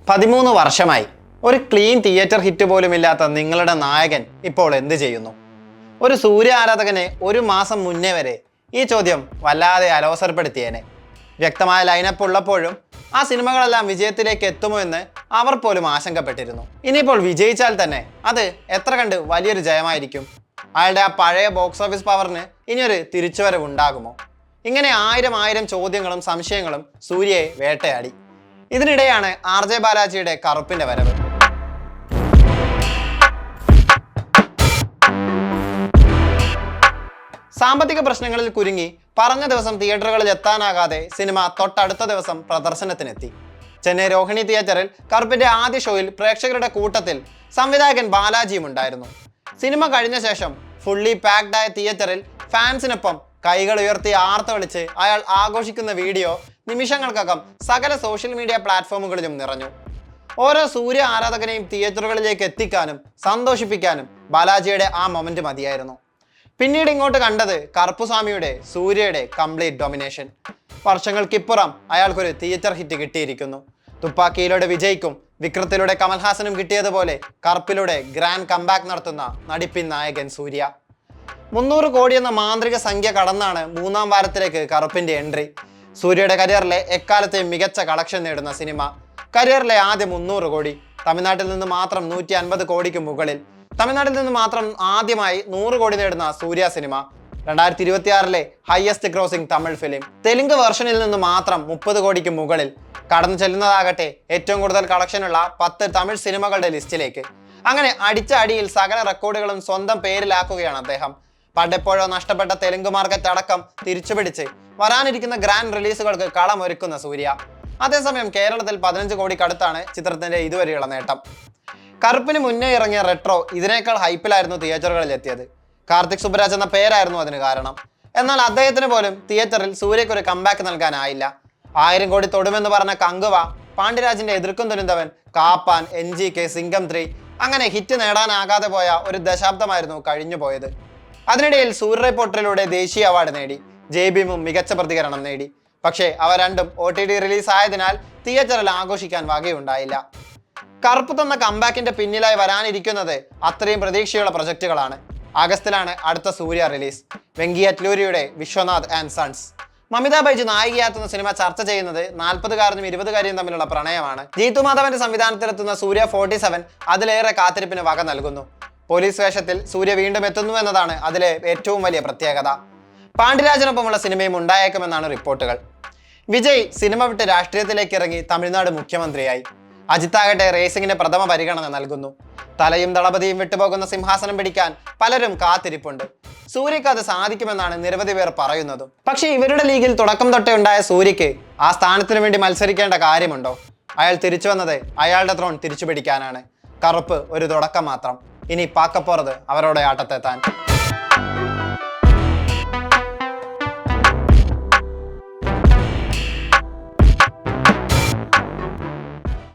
13 വർഷമായി ഒരു clean theatre hit പോലും ഇല്ലാത്ത നിങ്ങളുടെ നായകൻ ഇപ്പോൾ എന്ത് ചെയ്യുന്നു? ഒരു സൂര്യ ആരാധകനെ ഒരു മാസം മുന്നേ വരെ ഈ ചോദ്യം വല്ലാതെ അലോസരപ്പെടുത്തിയേനെ. വ്യക്തമായ ലൈനപ്പ് ഉള്ളപ്പോഴും ആ സിനിമകളെല്ലാം വിജയത്തിലേക്ക് എത്തുമോ എന്ന് അവർ പോലും ആശങ്കപ്പെട്ടിരുന്നു. ഇനിയിപ്പോൾ വിജയിച്ചാൽ തന്നെ അത് എത്ര കണ്ട് വലിയൊരു ജയമായിരിക്കും? അയാളുടെ ആ പഴയ ബോക്സ് ഓഫീസ് പവറിന് ഇനിയൊരു തിരിച്ചുവരവ് ഉണ്ടാകുമോ? ഇങ്ങനെ ആയിരം ചോദ്യങ്ങളും സംശയങ്ങളും സൂര്യയെ വേട്ടയാടി. ഇതിനിടെയാണ് RJ ബാലാജിയുടെ കറുപ്പിന്റെ വരവ്. സാമ്പത്തിക പ്രശ്നങ്ങളിൽ കുരുങ്ങി പറഞ്ഞ ദിവസം തിയേറ്ററുകളിൽ എത്താനാകാതെ സിനിമ തൊട്ടടുത്ത ദിവസം പ്രദർശനത്തിനെത്തി. ചെന്നൈ രോഹിണി തിയേറ്ററിൽ കറുപ്പിന്റെ ആദ്യ ഷോയിൽ പ്രേക്ഷകരുടെ കൂട്ടത്തിൽ സംവിധായകൻ ബാലാജിയും ഉണ്ടായിരുന്നു. സിനിമ കഴിഞ്ഞ ശേഷം ഫുള്ളി പാക്ഡ് ആയ തിയേറ്ററിൽ ഫാൻസിനൊപ്പം കൈകൾ ഉയർത്തി ആർത്ത് വിളിച്ച് അയാൾ ആഘോഷിക്കുന്ന വീഡിയോ നിമിഷങ്ങൾക്കകം സകല സോഷ്യൽ മീഡിയ പ്ലാറ്റ്ഫോമുകളിലും നിറഞ്ഞു. ഓരോ സൂര്യ ആരാധകനെയും തിയേറ്ററുകളിലേക്ക് എത്തിക്കാനും സന്തോഷിപ്പിക്കാനും ബാലാജിയുടെ ആ മൊമെന്റ് മതിയായിരുന്നു. പിന്നീട് ഇങ്ങോട്ട് കണ്ടത് കറുപ്പുസ്വാമിയുടെ സൂര്യയുടെ കംപ്ലീറ്റ് ഡൊമിനേഷൻ. വർഷങ്ങൾക്കിപ്പുറം അയാൾക്കൊരു തിയേറ്റർ ഹിറ്റ് കിട്ടിയിരിക്കുന്നു. തുപ്പാക്കിയിലൂടെ വിജയ്ക്കും വിക്രത്തിലൂടെ കമൽഹാസനും കിട്ടിയതുപോലെ കറുപ്പിലൂടെ ഗ്രാൻഡ് കംബാക്ക് നടത്തുന്ന നടിപ്പിൻ നായകൻ സൂര്യ. 300 കോടി എന്ന മാന്ത്രിക സംഖ്യ കടന്നാണ് 3-ാം വാരത്തിലേക്ക് കറുപ്പിന്റെ എൻട്രി. സൂര്യയുടെ കരിയറിലെ എക്കാലത്തെയും മികച്ച കളക്ഷൻ നേടുന്ന സിനിമ. കരിയറിലെ ആദ്യ 300 കോടി. തമിഴ്നാട്ടിൽ നിന്ന് മാത്രം 150 കോടിക്ക് മുകളിൽ. തമിഴ്നാട്ടിൽ നിന്ന് മാത്രം ആദ്യമായി 100 കോടി നേടുന്ന സൂര്യ സിനിമ. 2026-ലെ highest grossing Tamil film. Telugu വെർഷനിൽ നിന്ന് മാത്രം 30 കോടിക്ക് മുകളിൽ. കടന്നു ചെല്ലുന്നതാകട്ടെ ഏറ്റവും കൂടുതൽ കളക്ഷനുള്ള 10 തമിഴ് സിനിമകളുടെ ലിസ്റ്റിലേക്ക്. അങ്ങനെ അടിച്ച അടിയിൽ സകല റെക്കോർഡുകളും സ്വന്തം പേരിലാക്കുകയാണ് അദ്ദേഹം. പണ്ടെപ്പോഴോ നഷ്ടപ്പെട്ട തെലുങ്ക് മാർക്കറ്റ് അടക്കം തിരിച്ചുപിടിച്ച് വരാനിരിക്കുന്ന ഗ്രാൻഡ് റിലീസുകൾക്ക് കളമൊരുക്കുന്ന സൂര്യ. അതേസമയം കേരളത്തിൽ 15 കോടിക്കടുത്താണ് ചിത്രത്തിന്റെ ഇതുവരെയുള്ള നേട്ടം. കറുപ്പിന് മുന്നേ ഇറങ്ങിയ റെട്രോ ഇതിനേക്കാൾ ഹൈപ്പിലായിരുന്നു തിയേറ്ററുകളിൽ എത്തിയത്. കാർത്തിക് സുബ്രാജ് എന്ന പേരായിരുന്നു അതിന് കാരണം. എന്നാൽ അദ്ദേഹത്തിന് പോലും തിയേറ്ററിൽ സൂര്യയ്ക്ക് ഒരു കംബാക്ക് നൽകാനായില്ല. 1000 കോടി തൊടുമെന്ന് പറഞ്ഞ കങ്കുവ, പാണ്ഡ്യരാജിന്റെ എതിർക്കും തുനിന്തവൻ, കാപ്പാൻ, NGK, സിംഗം 3 അങ്ങനെ ഹിറ്റ് നേടാനാകാതെ പോയ ഒരു ദശാബ്ദമായിരുന്നു കഴിഞ്ഞു പോയത്. അതിനിടയിൽ സൂര്യ റിപ്പോർട്ടറിലൂടെ ദേശീയ അവാർഡ് നേടി. ജയ്ഭീമും മികച്ച പ്രതികരണം നേടി. പക്ഷേ അവ രണ്ടും OTT റിലീസ് ആയതിനാൽ തിയേറ്ററിൽ ആഘോഷിക്കാൻ വകയുണ്ടായില്ല. കറുപ്പ് തന്ന കംബാക്കിന്റെ പിന്നിലായി വരാനിരിക്കുന്നത് അത്രയും പ്രതീക്ഷയുള്ള പ്രൊജക്റ്റുകളാണ്. ആഗസ്റ്റിലാണ് അടുത്ത സൂര്യ റിലീസ്. വെങ്കി അറ്റ്ലൂരിയുടെ വിശ്വനാഥ് ആൻഡ് സൺസ്. മമിത ബൈജു നായികയാത്തുന്ന സിനിമ ചർച്ച ചെയ്യുന്നത് 40-കാരനും 20-കാരിയും തമ്മിലുള്ള പ്രണയമാണ്. ജീതു മാധവന്റെ സംവിധാനത്തിലെത്തുന്ന സൂര്യ 47 അതിലേറെ കാത്തിരിപ്പിന് വക നൽകുന്നു. പോലീസ് വേഷത്തിൽ സൂര്യ വീണ്ടും എത്തുന്നു എന്നതാണ് അതിലെ ഏറ്റവും വലിയ പ്രത്യേകത. പാണ്ഡ്യരാജനൊപ്പമുള്ള സിനിമയും ഉണ്ടായേക്കുമെന്നാണ് റിപ്പോർട്ടുകൾ. വിജയ് സിനിമ വിട്ട് രാഷ്ട്രീയത്തിലേക്ക് ഇറങ്ങി തമിഴ്നാട് മുഖ്യമന്ത്രിയായി. അജിത്താകട്ടെ റേസിംഗിന് പ്രഥമ പരിഗണന നൽകുന്നു. തലയും ദളപതിയും വിട്ടുപോകുന്ന സിംഹാസനം പിടിക്കാൻ പലരും കാത്തിരിപ്പുണ്ട്. സൂര്യക്ക് അത് സാധിക്കുമെന്നാണ് നിരവധി പേർ പറയുന്നതും. പക്ഷേ ഇവരുടെ ലീഗിൽ തുടക്കം തൊട്ടേ ഉണ്ടായ സൂര്യക്ക് ആ സ്ഥാനത്തിനു വേണ്ടി മത്സരിക്കേണ്ട കാര്യമുണ്ടോ? അയാൾ തിരിച്ചു വന്നത് അയാളുടെ ത്രോൺ തിരിച്ചു പിടിക്കാനാണ്. കറുപ്പ് ഒരു തുടക്കം മാത്രം. ഇനി പാക്കപ്പോറത് അവരോട് ആട്ടത്തെത്താൻ.